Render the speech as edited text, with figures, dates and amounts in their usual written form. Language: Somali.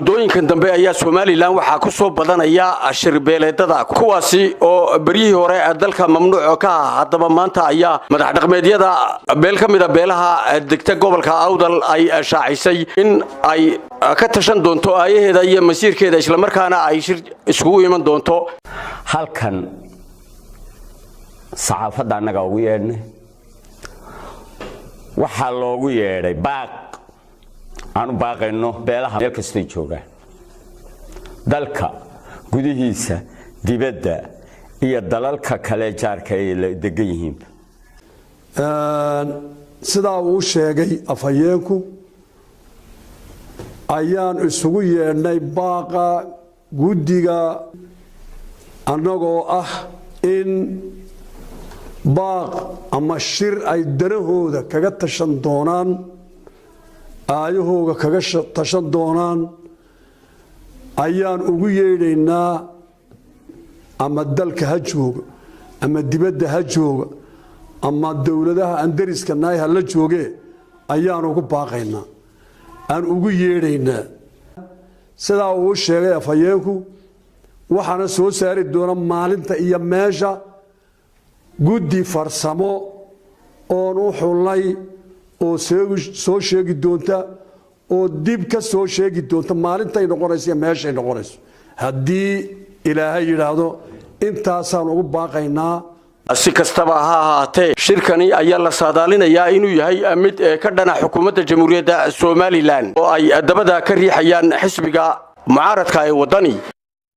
muddooyinkan dambe ayaa Soomaaliland waxa ku soo badanaya shirbeeleedada kuwaasi oo bariyii hore dalka mamnuuc ka ah hadaba maanta ayaa madax dhaqameedyada beel kamid ah beelaha degta gobolka Awdal ay shaacisay in ay ka tashan doonto ayaheeda iyo masiirkeeda isla markaana ay shir isugu iman doonto halkan saxaafadda anaga ugu yeedhnay waxa loogu yeedhay baaq aanu baaqayno beelaha meel kasta jooga dalka gudihiisa dibadda iyo dalalka kale jaarka ay degan yihiin sida uu sheegay afhayeenku ayaan isugu yeedhnay baaqa gudiga anagoo ah in baaq ama shir ay darahooda kaga tashan doonaan aayahooga kaga tashan doonaan ayaan ugu yeedhaynaa ama dalka ha jooga ama dibadda ha jooga ama dawladaha andariska naayha la jooge ayaan ugu baaqaynaa aan ugu yeedhaynaa sidaa uu sheegay afhayeenku waxaana soo saari doona maalinta iyo meesha guddi farsamo oo u xulay oo soo sheegi doonta oo dib ka soo sheegi doonta maalinta ay noqonayso meesha ay noqonayso hadii ilaahay yiraahdo intaasaan ugu baaqaynaa si kastaba ha ahaatee shirkani ayaa la saadaalinayaa inuu yahay mid ka dhana xukuumadda Jamhuuriyadda Soomaaliland oo ay dabada ka riixayaan xisbiga mucaaradka ee wadani